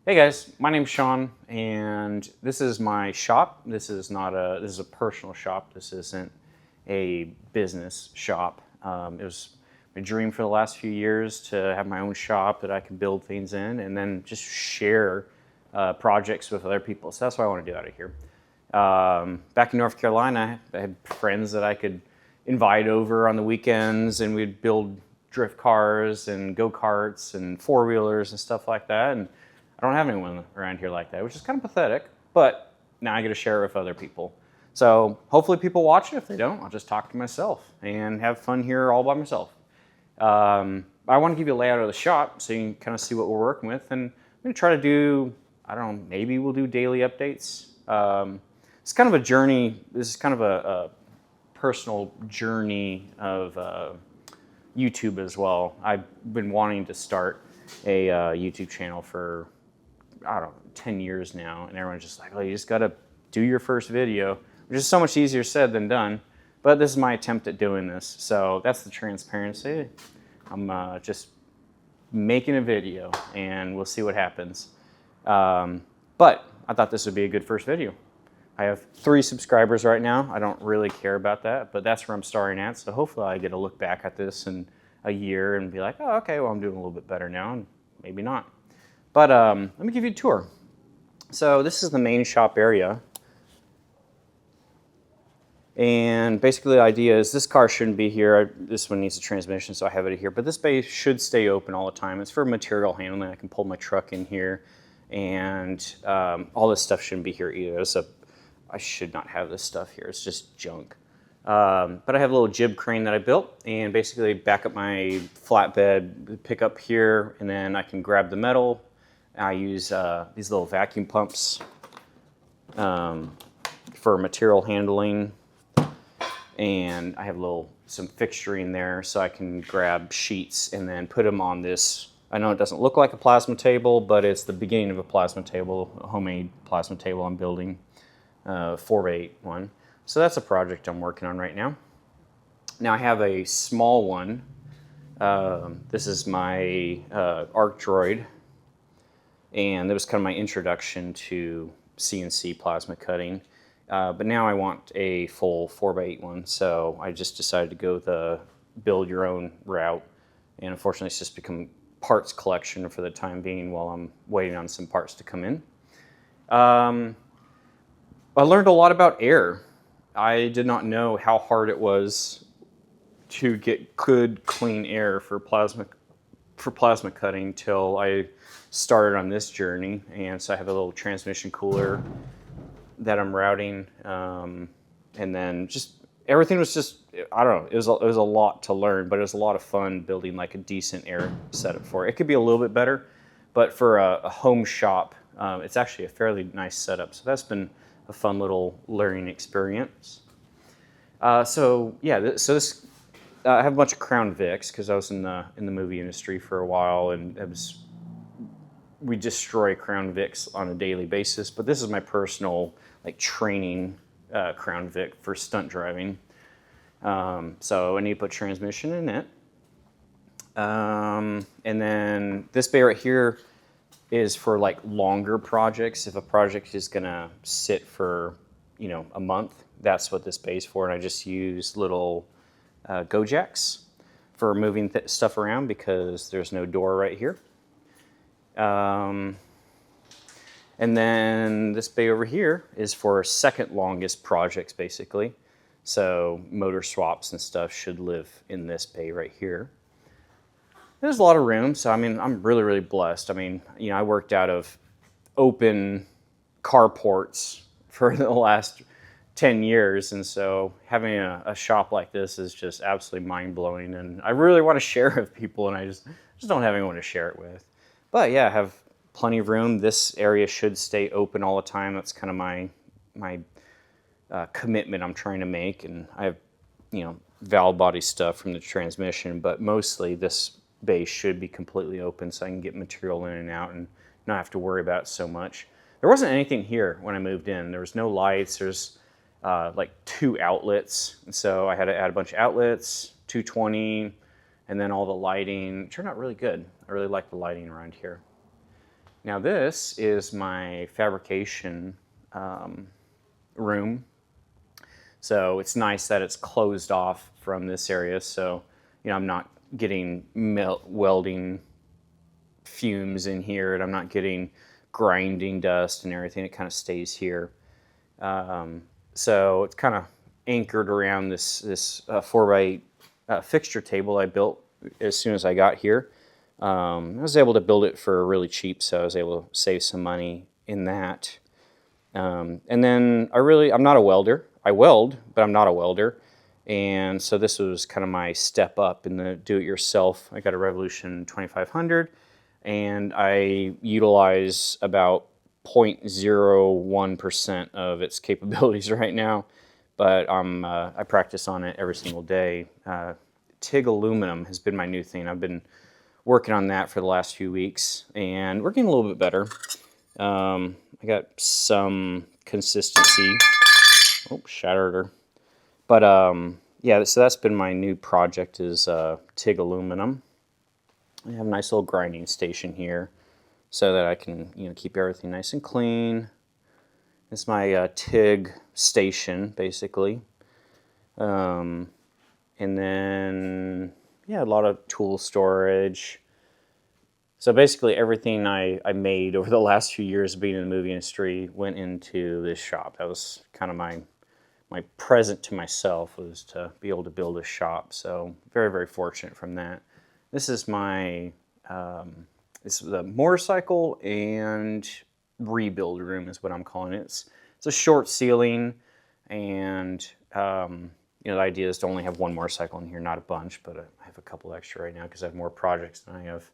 Hey guys, my name's Sean, and this is my shop. This is a personal shop. This isn't a business shop. It was my dream for the last few years to have my own shop that I can build things in, and then just share projects with other people. So that's what I want to do out of here. Back in North Carolina, I had friends that I could invite over on the weekends, and we'd build drift cars and go-karts and four-wheelers and stuff like that. And I don't have anyone around here like that, which is kind of pathetic, but now I get to share it with other people. So hopefully people watch it. If they don't, I'll just talk to myself and have fun here all by myself. I want to give you a layout of the shop so you can kind of see what we're working with. And I'm going to try to do, I don't know, maybe we'll do daily updates. It's kind of a journey. This is kind of a personal journey of YouTube as well. I've been wanting to start a YouTube channel for, I don't know, 10 years now, and everyone's just like, oh, you just gotta do your first video, which is so much easier said than done. But this is my attempt at doing this, so that's the transparency. I'm just making a video, and we'll see what happens. But I thought this would be a good first video. I have 3 subscribers right now. I don't really care about that, but that's where I'm starting at, so hopefully I get to look back at this in a year and be like, oh, okay, well, I'm doing a little bit better now, and maybe not. But let me give you a tour. So this is the main shop area. And basically the idea is this car shouldn't be here. This one needs a transmission, so I have it here. But this bay should stay open all the time. It's for material handling. I can pull my truck in here. And all this stuff shouldn't be here either. I should not have this stuff here. It's just junk. But I have a little jib crane that I built, and basically back up my flatbed, pick up here, and then I can grab the metal. I use these little vacuum pumps for material handling, and I have some fixturing there so I can grab sheets and then put them on this. I know it doesn't look like a plasma table, but it's the beginning of a plasma table, a homemade plasma table I'm building, 4x8 one. So that's a project I'm working on right now. Now I have a small one. This is my Arc Droid. And that was kind of my introduction to CNC plasma cutting. But now I want a full 4x8 one, so I just decided to go the build your own route. And unfortunately, it's just become parts collection for the time being while I'm waiting on some parts to come in. I learned a lot about air. I did not know how hard it was to get good, clean air for plasma cutting till I started on this journey. And so I have a little transmission cooler that I'm routing, and then just everything was just, I don't know, it was a lot to learn, but it was a lot of fun building like a decent air setup for it. It could be a little bit better, but for a home shop, it's actually a fairly nice setup. So that's been a fun little learning experience. So yeah, so this I have a bunch of Crown Vics because I was in the movie industry for a while, and we destroy Crown Vics on a daily basis. But this is my personal training Crown Vic for stunt driving. So I need to put transmission in it, and then this bay right here is for longer projects. If a project is gonna sit for a month, that's what this bay's for. And I just use little go jacks for moving stuff around because there's no door right here. And then this bay over here is for second longest projects, basically. So motor swaps and stuff should live in this bay right here. There's a lot of room, so I mean, I'm really, really blessed. I mean, I worked out of open carports for the last 10 years, and so having a shop like this is just absolutely mind-blowing, and I really want to share it with people, and I just don't have anyone to share it with. But yeah, I have plenty of room. This area should stay open all the time. That's kind of my commitment I'm trying to make, and I have valve body stuff from the transmission, but mostly this bay should be completely open so I can get material in and out and not have to worry about it so much. There wasn't anything here when I moved in. There was no lights. There's 2 outlets, and so I had to add a bunch of outlets, 220, and then all the lighting. It turned out really good. I really like the lighting around here. Now this is my fabrication room. So it's nice that it's closed off from this area, so I'm not getting welding fumes in here, and I'm not getting grinding dust and everything. It kind of stays here. So it's kind of anchored around this 4x8 fixture table I built as soon as I got here. I was able to build it for really cheap, so I was able to save some money in that. And then I'm not a welder. I weld, but I'm not a welder. And so this was kind of my step up in the do-it-yourself. I got a Revolution 2500, and I utilize about 0.01% of its capabilities right now, but I practice on it every single day. TIG aluminum has been my new thing. I've been working on that for the last few weeks, and we're getting a little bit better. I got some consistency. Oh, shattered her. But yeah, so that's been my new project is TIG aluminum. I have a nice little grinding station here so that I can keep everything nice and clean. It's my TIG station basically. And then yeah, a lot of tool storage. So basically everything I made over the last few years of being in the movie industry went into this shop. That was kind of my present to myself, was to be able to build a shop. So very, very fortunate from that. This is my this is the motorcycle and rebuild room is what I'm calling it. It's a short ceiling, and the idea is to only have one motorcycle in here, not a bunch, but I have a couple extra right now because I have more projects than I have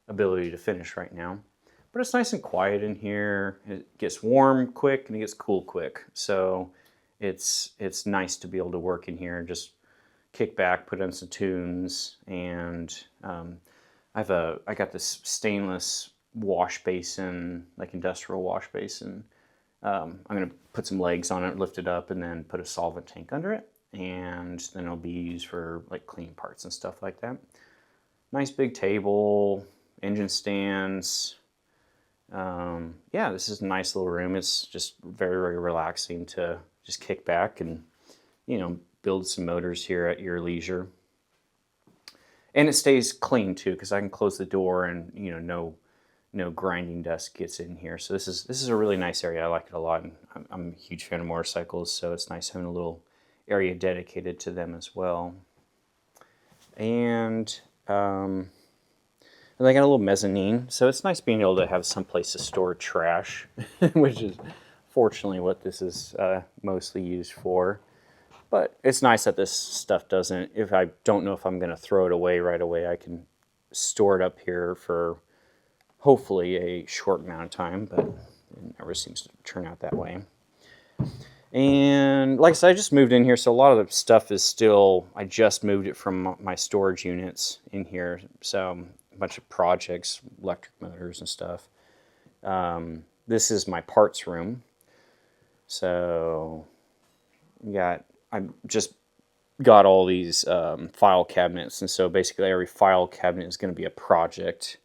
ability to finish right now. But it's nice and quiet in here. It gets warm quick and it gets cool quick. So it's nice to be able to work in here and just kick back, put in some tunes, and I got this stainless wash basin, like industrial wash basin. I'm gonna put some legs on it, lift it up, and then put a solvent tank under it, and then it'll be used for like cleaning parts and stuff like that. Nice big table, engine stands. Yeah, this is a nice little room. It's just very, very relaxing to just kick back and build some motors here at your leisure. And it stays clean too, because I can close the door and no grinding dust gets in here. So this is a really nice area. I like it a lot, and I'm a huge fan of motorcycles, so it's nice having a little area dedicated to them as well. And I got a little mezzanine, so it's nice being able to have some place to store trash, which is fortunately what this is mostly used for. But it's nice that this stuff doesn't, if I don't know if I'm going to throw it away right away, I can store it up here for hopefully a short amount of time, but it never seems to turn out that way. And like I said, I just moved in here, so a lot of the stuff is still, I just moved it from my storage units in here, so a bunch of projects, electric motors and stuff. This is my parts room. So I just got all these file cabinets, and so basically every file cabinet is going to be a project,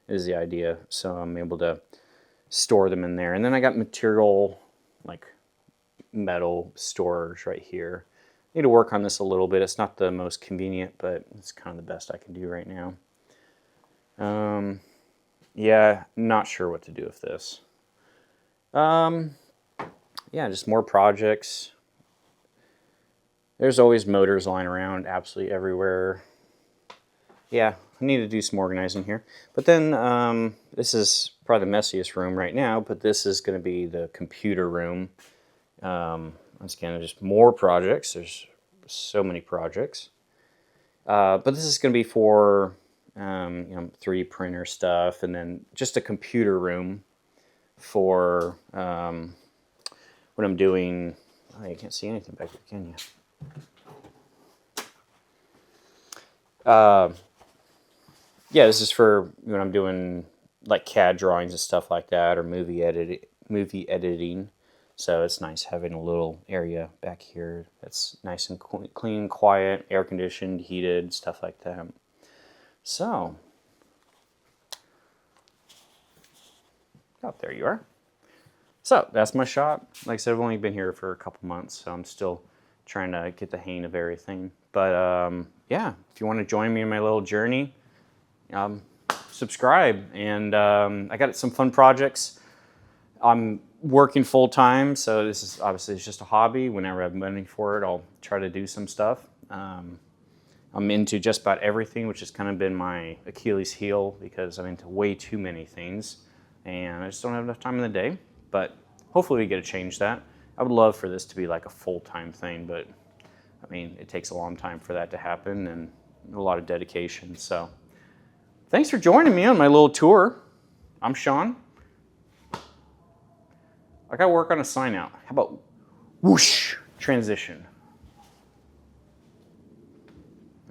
is the idea. So I'm able to store them in there. And then I got material, like metal storage right here. I need to work on this a little bit. It's not the most convenient, but it's kind of the best I can do right now. Yeah, not sure what to do with this. Yeah, just more projects. There's always motors lying around absolutely everywhere. Yeah, I need to do some organizing here. But then this is probably the messiest room right now, but this is going to be the computer room. Once again, just more projects. There's so many projects. But this is going to be for 3D printer stuff, and then just a computer room for when I'm doing. Oh, you can't see anything back there, can you? Yeah, this is for when I'm doing like CAD drawings and stuff like that, or movie editing. So it's nice having a little area back here that's nice and clean, quiet, air conditioned, heated, stuff like that. So Oh, there you are. So that's my shop. Like I said, I've only been here for a couple months, so I'm still trying to get the hang of everything. But yeah, if you want to join me in my little journey, subscribe. And I got some fun projects. I'm working full time, so this is obviously it's just a hobby. Whenever I have money for it, I'll try to do some stuff. I'm into just about everything, which has kind of been my Achilles heel because I'm into way too many things and I just don't have enough time in the day. But hopefully we get to change that. I would love for this to be like a full-time thing, but I mean, it takes a long time for that to happen and a lot of dedication. So thanks for joining me on my little tour. I'm Sean. I gotta work on a sign out. How about whoosh transition?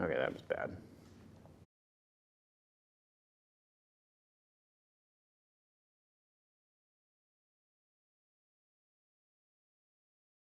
Okay, that was bad.